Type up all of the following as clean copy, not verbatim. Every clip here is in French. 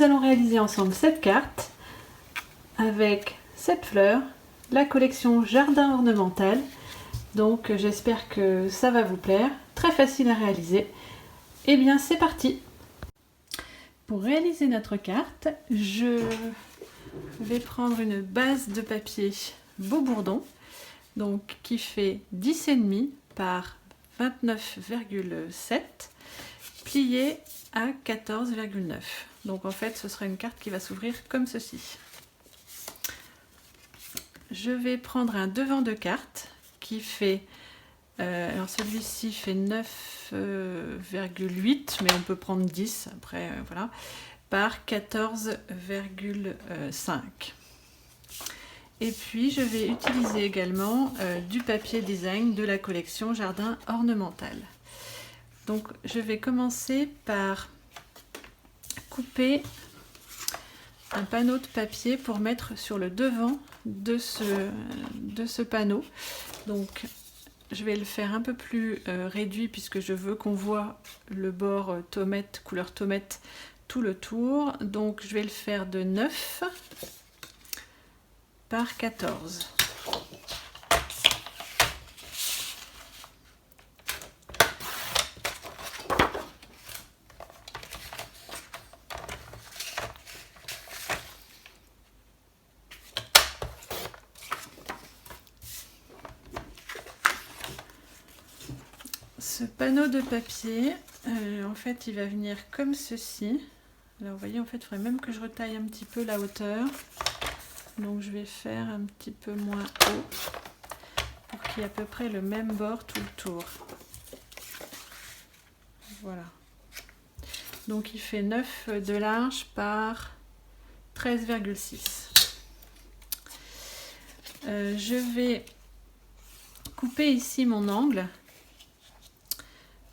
nous allons réaliser ensemble cette carte avec cette fleur, la collection Jardin Ornemental. Donc j'espère que ça va vous plaire, très facile à réaliser. Et bien c'est parti! Pour réaliser notre carte, je vais prendre une base de papier Beau Bourdon, donc qui fait 10,5 par 29,7, plié à 14,9. Donc en fait ce sera une carte qui va s'ouvrir comme ceci. Je vais prendre un devant de carte qui fait, alors celui-ci fait 9,8, mais on peut prendre 10 après, voilà, par 14,5. Et puis je vais utiliser également du papier design de la collection Jardin Ornemental. Donc je vais commencer par couper un panneau de papier pour mettre sur le devant de ce panneau. Donc je vais le faire un peu plus réduit puisque je veux qu'on voit le bord tomate, couleur tomate tout le tour. Donc je vais le faire de 9 par 14. Ce panneau de papier, en fait, il va venir comme ceci. Alors, vous voyez, en fait, il faudrait même que je retaille un petit peu la hauteur. Donc, je vais faire un petit peu moins haut pour qu'il y ait à peu près le même bord tout le tour. Voilà. Donc, il fait 9 de large par 13,6. Je vais couper ici mon angle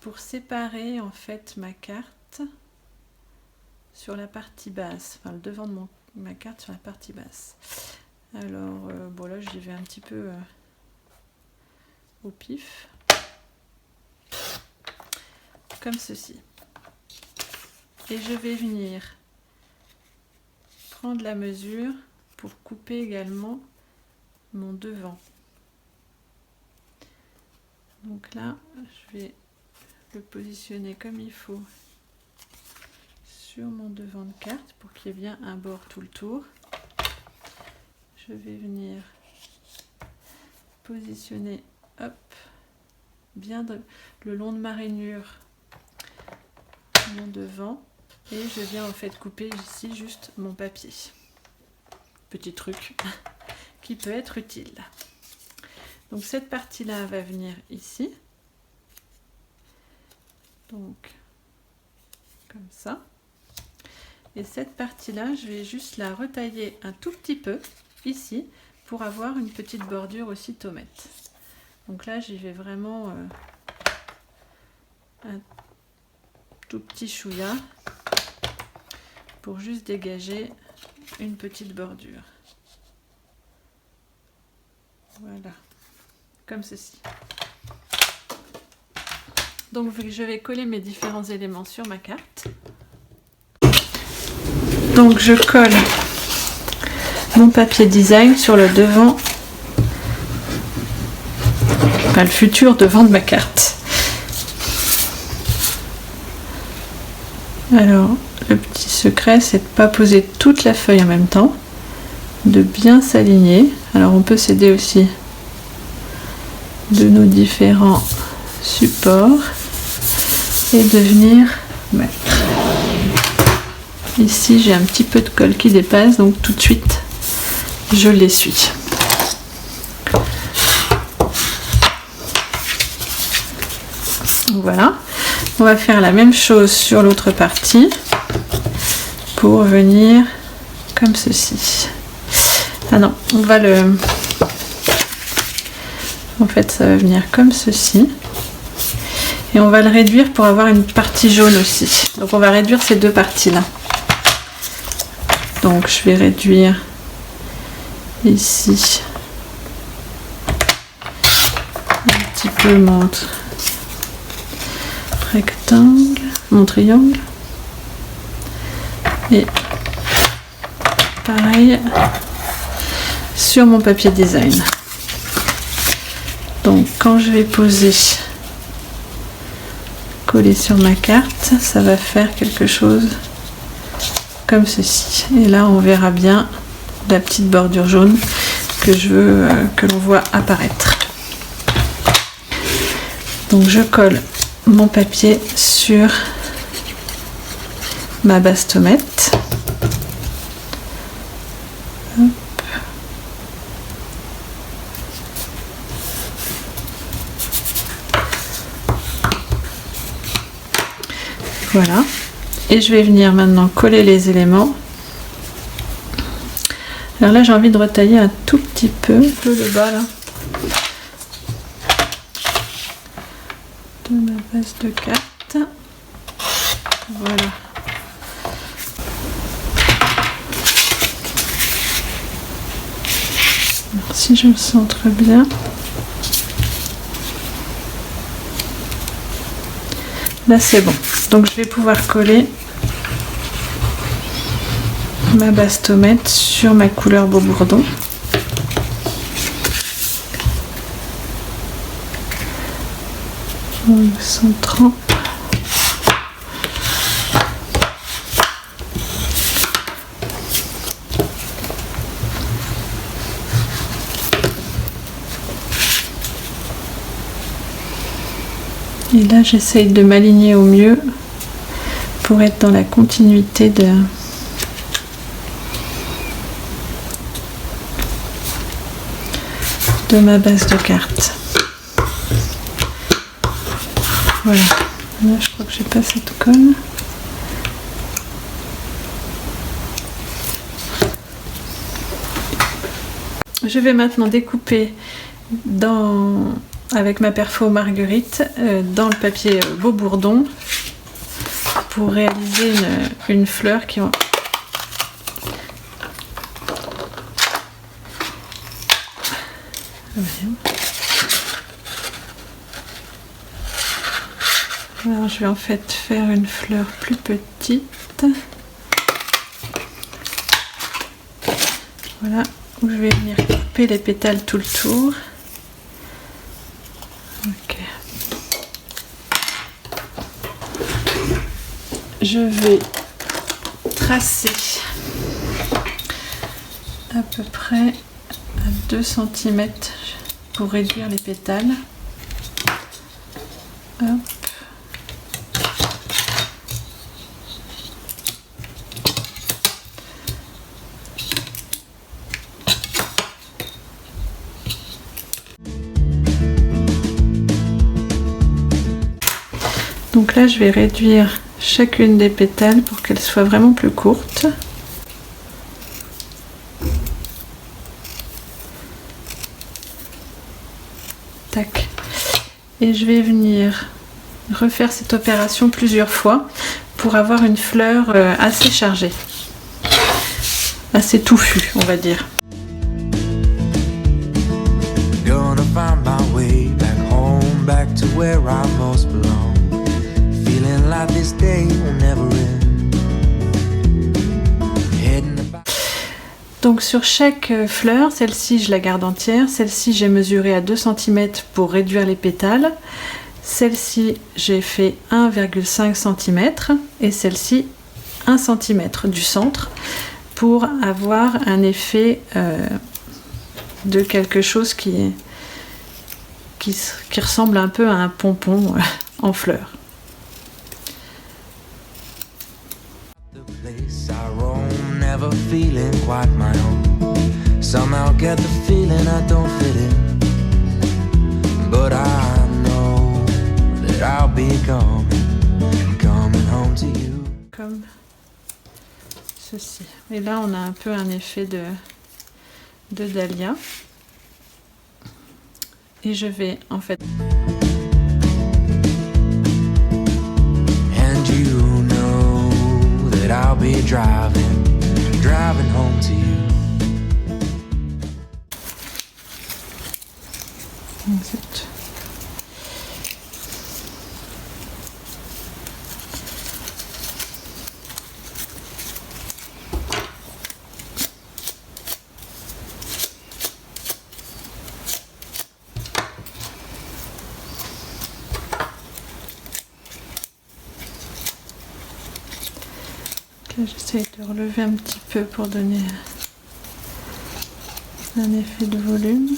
pour séparer en fait ma carte sur la partie basse, enfin le devant de ma carte sur la partie basse. Alors bon là j'y vais un petit peu au pif, comme ceci. Et je vais venir prendre la mesure pour couper également mon devant. Donc là je vais le positionner comme il faut sur mon devant de carte pour qu'il y ait bien un bord tout le tour. Je vais venir positionner hop, bien le long de ma rainure mon devant et je viens en fait couper ici juste mon papier. Petit truc qui peut être utile. Donc cette partie là va venir ici. Donc comme ça, et cette partie là je vais juste la retailler un tout petit peu ici pour avoir une petite bordure aussi tomate. Donc là j'y vais vraiment un tout petit chouïa pour juste dégager une petite bordure. Voilà, comme ceci. Donc je vais coller mes différents éléments sur ma carte. Donc je colle mon papier design sur le devant, enfin le futur devant de ma carte. Alors le petit secret c'est de ne pas poser toute la feuille en même temps, de bien s'aligner. Alors on peut s'aider aussi de nos différents supports et de venir mettre. Ici j'ai un petit peu de colle qui dépasse, donc tout de suite je l'essuie. Voilà, on va faire la même chose sur l'autre partie pour venir comme ceci. Ah non, on va le... En fait ça va venir comme ceci. Et on va le réduire pour avoir une partie jaune aussi. Donc on va réduire ces deux parties là. Donc je vais réduire ici un petit peu mon rectangle, mon triangle. Et pareil sur mon papier design. Donc quand je vais poser, coller sur ma carte, ça va faire quelque chose comme ceci. Et là on verra bien la petite bordure jaune que je veux que l'on voit apparaître. Donc je colle mon papier sur ma bastomette. Hop. Voilà. Et je vais venir maintenant coller les éléments. Alors là j'ai envie de retailler un tout petit peu le bas là de ma base de carte. Voilà. Alors, si je le centre bien, là c'est bon. Donc je vais pouvoir coller ma bastomette sur ma couleur beau bourdon. En le centrant. Et là j'essaye de m'aligner au mieux pour être dans la continuité de ma base de carte. Voilà, là je crois que j'ai pas cette colle. Je vais maintenant découper avec ma perfo Marguerite dans le papier beau bourdon pour réaliser une fleur qui Alors je vais en fait faire une fleur plus petite. Voilà, où je vais venir couper les pétales tout le tour. Ok. Je vais tracer à peu près à 2 cm pour réduire les pétales. Hop. Donc là, je vais réduire chacune des pétales pour qu'elles soient vraiment plus courtes. Tac. Et je vais venir refaire cette opération plusieurs fois pour avoir une fleur assez chargée, assez touffue, on va dire. Donc sur chaque fleur, celle-ci je la garde entière, celle-ci j'ai mesuré à 2 cm pour réduire les pétales, celle-ci j'ai fait 1,5 cm et celle-ci 1 cm du centre pour avoir un effet de quelque chose qui ressemble un peu à un pompon en fleurs. Feeling quite my own. Somehow get the feeling I don't fit in, but I know that I'll be coming home to you. Comme ceci. Et là on a un peu un effet de dahlia. Et je vais en fait. And you know that I'll be driving home to you. Zut. J'essaye de relever un petit peu pour donner un effet de volume.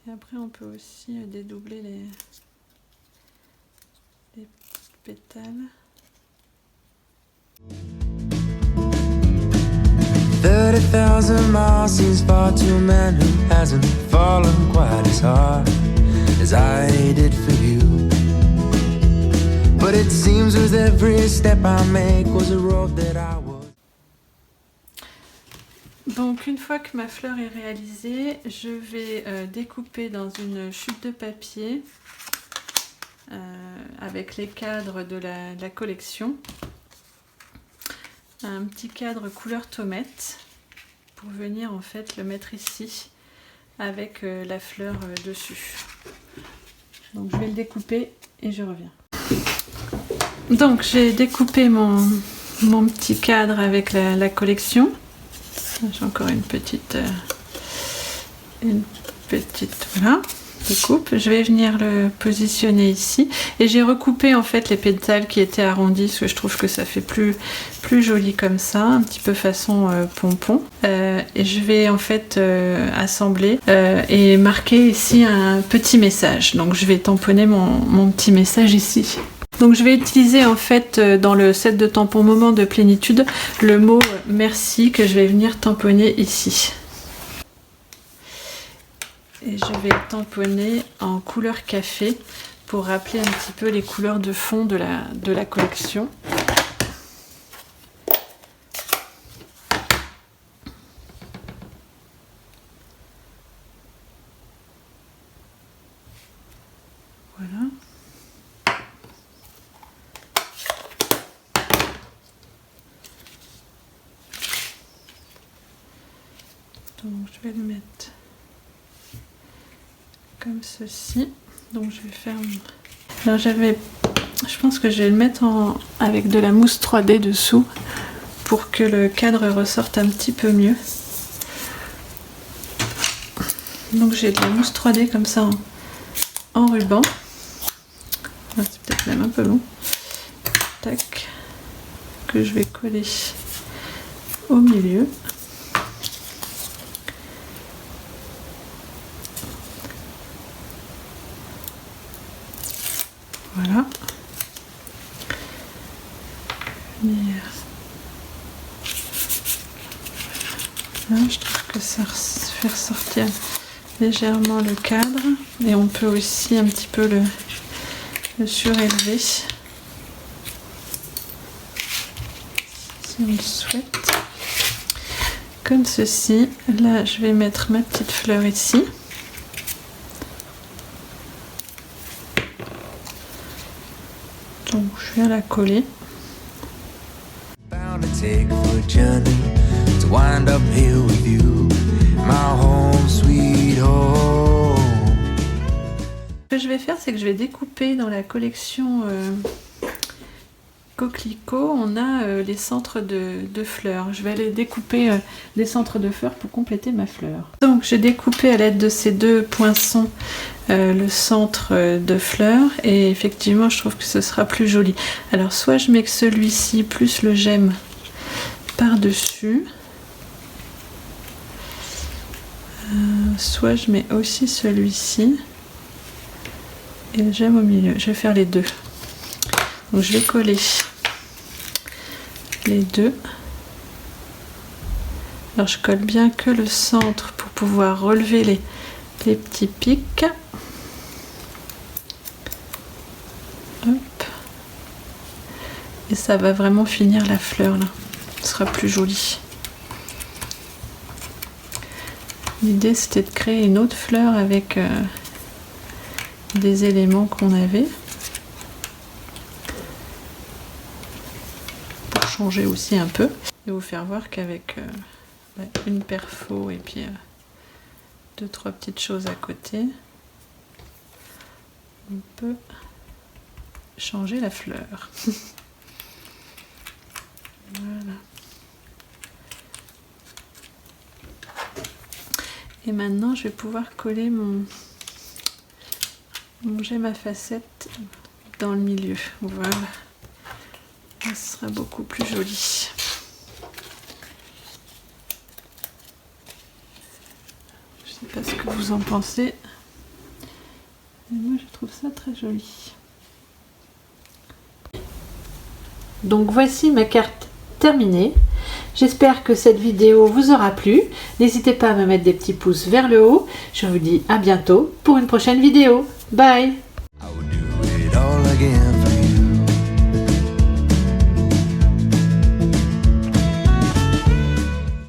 Et après on peut aussi dédoubler les pétales. 30,000 miles seems far to a man who hasn't fallen quite as hard as I did for you. But it seems with every step I make was a road that I was. Donc une fois que ma fleur est réalisée, je vais découper dans une chute de papier avec les cadres de la collection. Un petit cadre couleur tomate pour venir en fait le mettre ici avec la fleur dessus. Donc je vais le découper et je reviens. Donc j'ai découpé mon petit cadre avec la collection. J'ai encore une petite voilà, découpe. Je vais venir le positionner ici et j'ai recoupé en fait les pétales qui étaient arrondis parce que je trouve que ça fait plus joli comme ça, un petit peu façon pompon. Et je vais en fait assembler et marquer ici un petit message. Donc je vais tamponner mon petit message ici. Donc je vais utiliser en fait dans le set de tampons Moment de Plénitude le mot merci que je vais venir tamponner ici. Et je vais tamponner en couleur café pour rappeler un petit peu les couleurs de fond de la collection. Voilà. Donc je vais le mettre comme ceci. Donc je vais faire... Alors je pense que je vais le mettre avec de la mousse 3D dessous pour que le cadre ressorte un petit peu mieux. Donc j'ai de la mousse 3D comme ça en ruban. C'est peut-être même un peu long. Tac. Que je vais coller au milieu. Voilà. Là, je trouve que ça fait ressortir légèrement le cadre et on peut aussi un petit peu le surélever si on le souhaite. Comme ceci. Là, je vais mettre ma petite fleur ici. Donc je viens la coller. Ce que je vais faire, c'est que je vais découper dans la collection coquelicot, on a les centres de fleurs. Je vais aller découper des centres de fleurs pour compléter ma fleur. Donc j'ai découpé à l'aide de ces deux poinçons le centre de fleurs et effectivement je trouve que ce sera plus joli. Alors soit je mets que celui-ci plus le gemme par-dessus, soit je mets aussi celui-ci et le gemme au milieu. Je vais faire les deux. Donc je vais coller les deux. Alors je colle bien que le centre pour pouvoir relever les petits pics. Hop. Et ça va vraiment finir la fleur là. Ce sera plus joli. L'idée c'était de créer une autre fleur avec des éléments qu'on avait. Changer aussi un peu et vous faire voir qu'avec une perfo et puis 2-3 petites choses à côté, on peut changer la fleur. Voilà. Et maintenant je vais pouvoir coller mon J'ai ma facette dans le milieu. Voilà. Ça sera beaucoup plus joli. Je sais pas ce que vous en pensez. Mais moi, je trouve ça très joli. Donc voici ma carte terminée. J'espère que cette vidéo vous aura plu. N'hésitez pas à me mettre des petits pouces vers le haut. Je vous dis à bientôt pour une prochaine vidéo. Bye! I would do it all again.